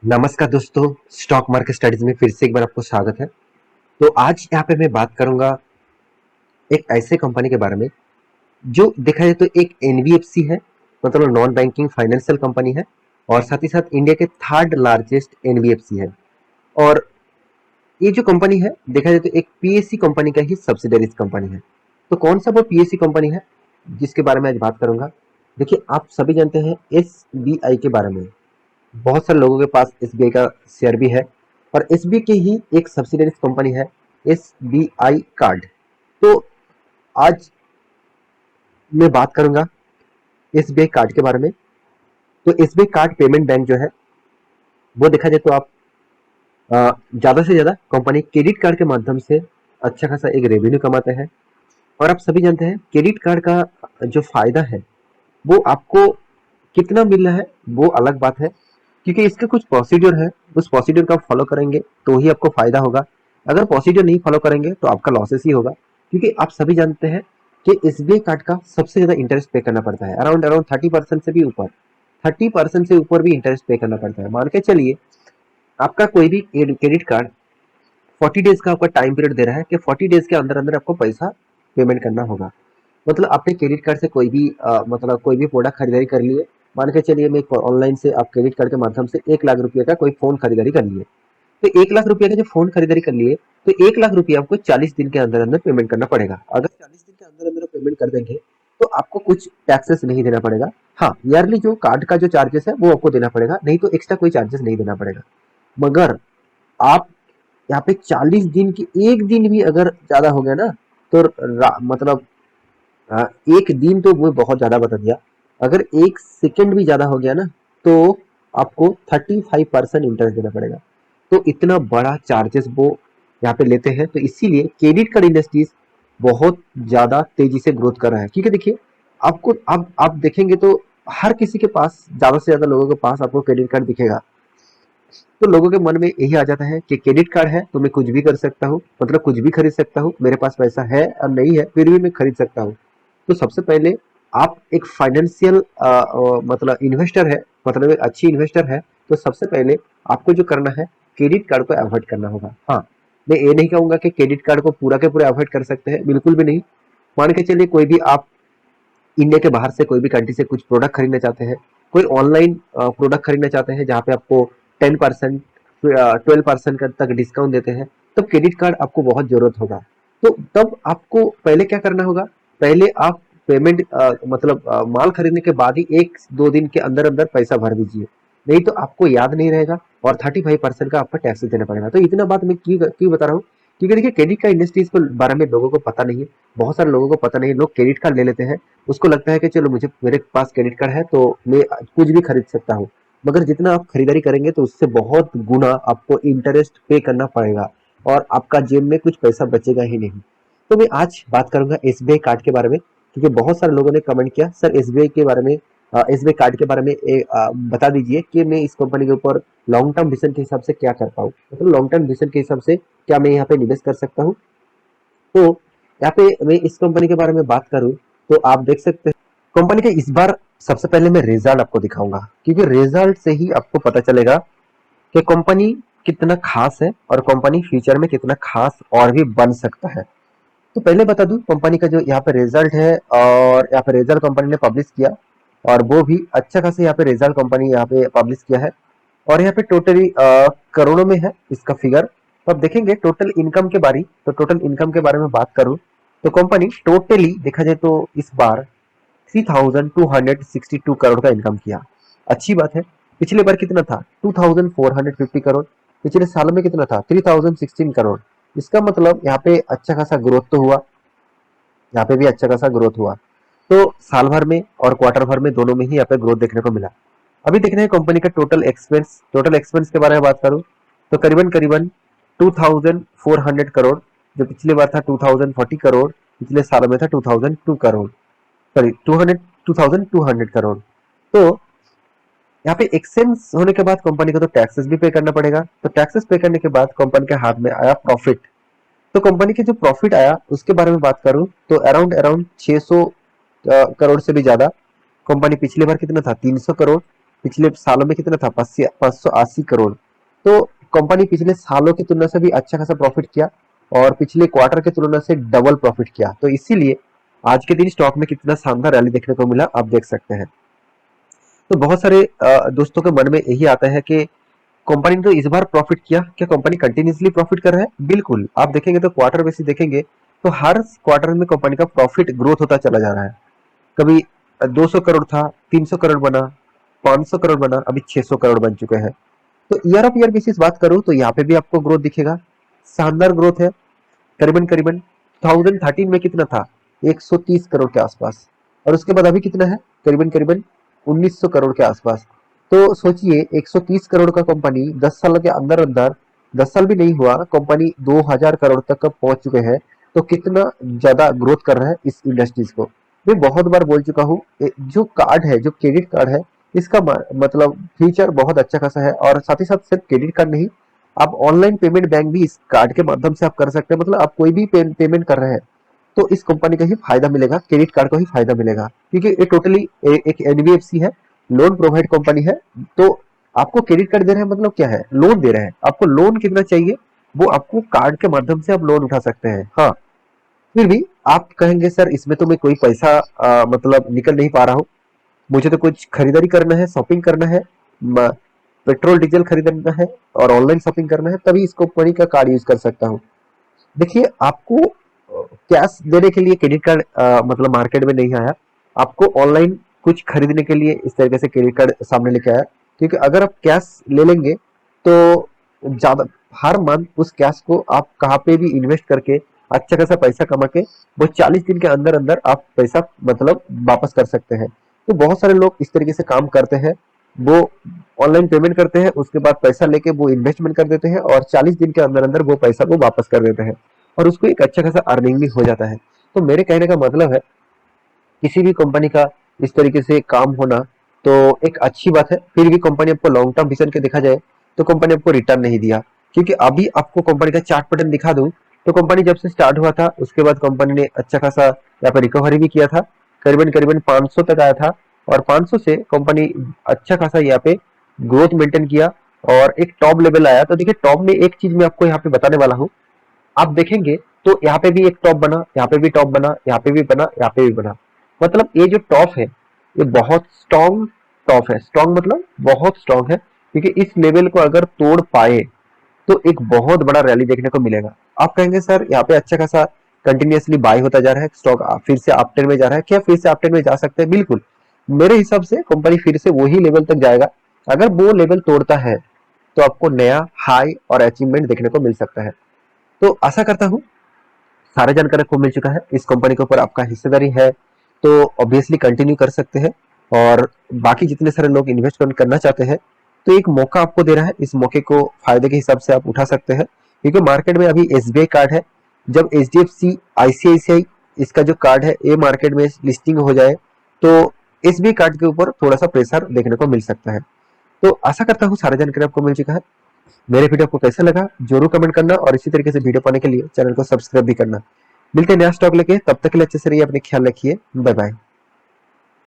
नमस्कार दोस्तों, stock market studies में फिर से एक बार आपको स्वागत है। तो आज यहाँ पे मैं बात करूंगा एक ऐसे कंपनी के बारे में जो देखा जाए तो एक एनबीएफसी है, मतलब नॉन बैंकिंग फाइनेंशियल कंपनी है और साथ ही साथ इंडिया के थर्ड लार्जेस्ट एनबीएफसी है। और ये जो कंपनी है देखा जाए तो एक पीएससी कंपनी का ही सब्सिडरीज कंपनी है। तो कौन सा वो पीएससी कंपनी है जिसके बारे में आज बात करूंगा। देखिए, आप सभी जानते हैं एसबीआई के बारे में। बहुत सारे लोगों के पास एसबीआई का शेयर भी है और एसबीआई की ही एक सब्सिडरी कंपनी है एसबीआई कार्ड। तो आज मैं बात करूंगा एसबीआई कार्ड के बारे में। तो एसबीआई कार्ड पेमेंट बैंक जो है वो देखा जाए तो आप ज़्यादा से ज़्यादा कंपनी क्रेडिट कार्ड के माध्यम से अच्छा खासा एक रेवेन्यू कमाते हैं। और आप सभी जानते हैं क्रेडिट कार्ड का जो फायदा है वो आपको कितना मिल रहा है वो अलग बात है, क्योंकि इसका कुछ प्रोसीड्यूर है। उस प्रोसीड्यूर का फॉलो करेंगे तो ही आपको फायदा होगा। अगर प्रोसीड्यूर नहीं फॉलो करेंगे तो आपका लॉसेस ही होगा, क्योंकि आप सभी जानते हैं कि एसबीआई कार्ड का सबसे ज्यादा इंटरेस्ट पे करना पड़ता है। अराउंड अराउंड 30% से भी ऊपर, 30% से ऊपर भी इंटरेस्ट पे करना पड़ता है। मान के चलिए आपका कोई भी क्रेडिट कार्ड 40 डेज का आपका टाइम पीरियड दे रहा है कि 40 डेज के अंदर अंदर आपको पैसा पेमेंट करना होगा। मतलब आपने क्रेडिट कार्ड से कोई भी मतलब कोई भी प्रोडक्ट खरीदारी कर लिए। मान के चलिए मैं ऑनलाइन से आप क्रेडिट कार्ड के माध्यम से 1 लाख रुपए का कोई फोन खरीदारी कर लिए। तो 1 लाख रुपए का जो फोन खरीदारी कर लिए तो 1 लाख रुपया आपको 40 दिन के अंदर अंदर पेमेंट करना पड़ेगा। अगर 40 दिन के अंदर अंदर पेमेंट कर देंगे तो आपको कुछ टैक्सेस नहीं देना पड़ेगा। हाँ, ईयरली जो कार्ड का जो चार्जेस है वो आपको देना पड़ेगा, नहीं तो एक्स्ट्रा कोई चार्जेस नहीं देना पड़ेगा। मगर आप यहाँ पे 40 दिन की एक दिन भी अगर ज्यादा हो गया ना तो मतलब हाँ, एक दिन तो वो बहुत ज्यादा बता दिया। अगर 1 सेकंड भी ज्यादा हो गया ना तो आपको 35% इंटरेस्ट देना पड़ेगा। तो इतना बड़ा चार्जेस वो यहाँ पे लेते हैं। तो इसीलिए क्रेडिट कार्ड इंडस्ट्रीज बहुत ज्यादा तेजी से ग्रोथ कर रहा है, क्योंकि देखिए आपको अब आप देखेंगे तो हर किसी के पास, ज्यादा से ज्यादा लोगों के पास आपको क्रेडिट कार्ड दिखेगा। तो लोगों के मन में यही आ जाता है कि क्रेडिट कार्ड है तो मैं कुछ भी कर सकता हूँ, मतलब कुछ भी खरीद सकता हूँ, मेरे पास पैसा है और नहीं है फिर भी मैं खरीद सकता हूँ। तो सबसे पहले आप एक फाइनेंशियल मतलब इन्वेस्टर है, मतलब एक अच्छी इन्वेस्टर है, तो सबसे पहले आपको जो करना है क्रेडिट कार्ड को अवॉइड करना होगा। हाँ, मैं ये नहीं कहूंगा कि क्रेडिट कार्ड को पूरा के पूरा अवॉइड कर सकते हैं, बिल्कुल भी नहीं। मान के चलिए कोई भी आप इंडिया के बाहर से कोई भी कंट्री से कुछ प्रोडक्ट खरीदना चाहते हैं, कोई ऑनलाइन प्रोडक्ट खरीदना चाहते हैं जहाँ पे आपको 10% 12% तक डिस्काउंट देते हैं, तब क्रेडिट कार्ड आपको बहुत जरूरत होगा। तो तब आपको पहले क्या करना होगा, पहले आप पेमेंट मतलब माल खरीदने के बाद ही 1-2 दिन के अंदर अंदर पैसा भर दीजिए, नहीं तो आपको याद नहीं रहेगा और 35% का आपका टैक्स देना पड़ेगा। तो इतना बात मैं क्यों क्यों बता रहा हूँ, क्योंकि देखिए क्रेडिट कार्ड इंडस्ट्रीज के बारे में लोगों को पता नहीं है। बहुत सारे लोगों को पता नहीं है, लोग क्रेडिट कार्ड ले लेते हैं, उसको लगता है कि चलो मुझे मेरे पास क्रेडिट कार्ड है तो मैं कुछ भी खरीद सकता हूँ। मगर जितना आप खरीदारी करेंगे तो उससे बहुत गुना आपको इंटरेस्ट पे करना पड़ेगा और आपका जेब में कुछ पैसा बचेगा ही नहीं। तो मैं आज बात करूंगा एसबीआई कार्ड के बारे में, क्योंकि बहुत सारे लोगों ने कमेंट किया सर एसबीआई के बारे में, एसबीआई कार्ड के बारे में बता दीजिए कि मैं इस कंपनी के ऊपर लॉन्ग टर्म विजन के हिसाब से क्या कर पाऊँ, मतलब लॉन्ग टर्म विजन के हिसाब से क्या मैं यहाँ पे निवेश कर सकता हूँ। तो यहाँ पे मैं इस कंपनी के बारे में बात करूँ तो आप देख सकते हैं कंपनी के इस बार सबसे पहले मैं रिजल्ट आपको दिखाऊंगा, क्योंकि रिजल्ट से ही आपको पता चलेगा कि कंपनी कितना खास है और कंपनी फ्यूचर में कितना खास और भी बन सकता है। तो पहले बता दूं कंपनी का जो यहाँ पे रिजल्ट है, और यहाँ पे रिजल्ट कंपनी ने पब्लिश किया और वो भी अच्छा खासा यहाँ पे रिजल्ट कंपनी यहाँ पे पब्लिश किया है। और यहाँ पे टोटली करोड़ों में है इसका फिगर। तो अब देखेंगे टोटल इनकम के बारे, तो टोटल इनकम के बारे में बात करूं तो कंपनी टोटली देखा जाए तो इस बार 3262 करोड़ का इनकम किया। अच्छी बात है। पिछले बार कितना था 2450 करोड़, पिछले साल में कितना था 3016 करोड़। इसका मतलब यहाँ पे अच्छा खासा ग्रोथ तो हुआ, यहाँ पे भी अच्छा खासा ग्रोथ हुआ। तो साल भर में और क्वार्टर भर में दोनों में ही यहाँ पे ग्रोथ देखने को मिला। अभी देखना है कंपनी का टोटल एक्सपेंस के बारे में बात करूं तो करीबन करीबन 2400 करोड़, जो पिछली बार था 2040 करोड़, पिछले साल में था 2002 करोड़, सॉरी 2200 करोड़। तो यहाँ पे एक्सचेंज होने के बाद कंपनी को तो टैक्सेस भी पे करना पड़ेगा। तो टैक्सेस पे करने के बाद कंपनी के हाथ में आया प्रॉफिट। तो कंपनी के जो प्रॉफिट आया उसके बारे में बात करूं तो अराउंड अराउंड 600 करोड़ से भी ज्यादा। कंपनी पिछली बार कितना था 300 करोड़, पिछले सालों में कितना था, 580 करोड़। तो कंपनी पिछले सालों की तुलना से भी अच्छा खासा प्रॉफिट किया और पिछले क्वार्टर की तुलना से डबल प्रॉफिट किया। तो इसीलिए आज के दिन स्टॉक में कितना शानदार रैली देखने को मिला, आप देख सकते हैं। तो बहुत सारे दोस्तों के मन में यही आता है कि कंपनी ने तो इस बार प्रॉफिट किया, क्या कंपनी कंटिन्यूसली प्रॉफिट कर रहा है? बिल्कुल, आप देखेंगे तो क्वार्टर बेसिस देखेंगे तो हर क्वार्टर में कंपनी का प्रॉफिट ग्रोथ होता चला जा रहा है। कभी 200 करोड़ था, 300 करोड़ बना, 500 करोड़ बना, अभी 600 करोड़ बन चुके हैं। तो ईयर ऑफ ईयर बेसिस बात करूं तो यहाँ पे भी आपको ग्रोथ दिखेगा, शानदार ग्रोथ है। करीबन करीबन 2013 में कितना था, 130 करोड़ के आसपास, और उसके बाद अभी कितना है, करीबन करीबन 1900 करोड़ के आसपास। तो सोचिए 130 करोड़ का कंपनी 10 साल के अंदर अंदर, 10 साल भी नहीं हुआ, कंपनी 2000 करोड़ तक का पहुंच चुके हैं। तो कितना ज्यादा ग्रोथ कर रहा है इस इंडस्ट्रीज को। मैं बहुत बार बोल चुका हूँ, जो कार्ड है, जो क्रेडिट कार्ड है, इसका मतलब फीचर बहुत अच्छा खासा है। और साथ ही साथ सिर्फ क्रेडिट कार्ड नहीं, आप ऑनलाइन पेमेंट बैंक भी इस कार्ड के माध्यम से आप कर सकते हैं। मतलब आप कोई भी पेमेंट कर रहे हैं तो इस कंपनी का ही फायदा मिलेगा, क्रेडिट कार्ड को ही फायदा मिलेगा, क्योंकि ये टोटली एक एनबीएफसी है, लोन प्रोवाइड कंपनी है। तो आपको क्रेडिट कार्ड दे रहे हैं मतलब क्या है, लोन दे रहे हैं। आपको लोन कितना चाहिए वो आपको कार्ड के माध्यम से आप लोन उठा सकते हैं। हाँ, फिर भी आप कहेंगे सर इसमें तो मैं कोई पैसा मतलब निकल नहीं पा रहा हूँ, मुझे तो कुछ खरीदारी करना है, शॉपिंग करना है, पेट्रोल डीजल खरीदना है और ऑनलाइन शॉपिंग करना है, तभी इस कंपनी का कार्ड यूज कर सकता हूँ। देखिए, आपको कैश देने के लिए क्रेडिट कार्ड मतलब मार्केट में नहीं आया, आपको ऑनलाइन कुछ खरीदने के लिए इस तरीके से क्रेडिट कार्ड सामने लेके आया। क्योंकि अगर आप कैश ले लेंगे तो ज्यादा, हर मंथ उस कैश को आप कहाँ पे भी इन्वेस्ट करके अच्छा खासा पैसा कमा के वो 40 दिन के अंदर अंदर आप पैसा मतलब वापस कर सकते हैं। तो बहुत सारे लोग इस तरीके से काम करते हैं, वो ऑनलाइन पेमेंट करते हैं, उसके बाद पैसा लेके वो इन्वेस्टमेंट कर देते हैं और 40 दिन के अंदर अंदर वो पैसा वो वापस कर देते हैं और उसको एक अच्छा खासा अर्निंग भी हो जाता है। तो मेरे कहने का मतलब है, किसी भी कंपनी का इस तरीके से काम होना तो एक अच्छी बात है। फिर भी कंपनी आपको लॉन्ग टर्म विजन के देखा जाए तो कंपनी आपको रिटर्न नहीं दिया। क्योंकि अभी आपको कंपनी का चार्ट पैटर्न दिखा दूं तो कंपनी जब से स्टार्ट हुआ था उसके बाद कंपनी ने अच्छा खासा यहाँ पे रिकवरी भी किया था, करीबन करीबन 500 तक आया था और 500 से कंपनी अच्छा खासा यहाँ पे ग्रोथ मेंटेन किया और एक टॉप लेवल आया। तो देखिए, टॉप में एक चीज मैं आपको यहाँ पे बताने वाला हूँ, आप देखेंगे तो यहाँ पे भी एक टॉप बना, यहाँ पे भी टॉप बना, यहाँ पे भी बना, यहाँ पे भी बना। मतलब ये जो टॉप है ये बहुत स्ट्रॉन्ग टॉप है। स्ट्रॉन्ग मतलब बहुत स्ट्रॉन्ग है, क्योंकि इस लेवल को अगर तोड़ पाए तो एक बहुत बड़ा रैली देखने को मिलेगा। आप कहेंगे सर यहाँ पे अच्छा खासा कंटिन्यूअसली बाय होता जा रहा है, स्टॉक फिर से अपट्रेंड में जा रहा है, क्या फिर से अपट्रेंड में जा सकते हैं? बिल्कुल, मेरे हिसाब से कंपनी फिर से वही लेवल तक जाएगा। अगर वो लेवल तोड़ता है तो आपको नया हाई और अचीवमेंट देखने को मिल सकता है। तो आशा करता हूँ सारा जानकारी आपको मिल चुका है। इस कंपनी के ऊपर आपका हिस्सेदारी है तो ऑब्वियसली कंटिन्यू कर सकते हैं, और बाकी जितने सारे लोग इन्वेस्टमेंट करना चाहते हैं तो एक मौका आपको दे रहा है, इस मौके को फायदे के हिसाब से आप उठा सकते हैं। क्योंकि मार्केट में अभी एसबीआई कार्ड है, जब H D F C ICICI इसका जो कार्ड है ये मार्केट में लिस्टिंग हो जाए तो एसबीआई कार्ड के ऊपर थोड़ा सा प्रेशर देखने को मिल सकता है। तो आशा करता हूँ सारा जानकारी आपको मिल चुका है। मेरे वीडियो आपको कैसा लगा जरूर कमेंट करना, और इसी तरीके से वीडियो पाने के लिए चैनल को सब्सक्राइब भी करना। मिलते हैं नया स्टॉक लेके, तब तक के लिए अच्छे से रहिए, अपने ख्याल रखिए, बाय बाय।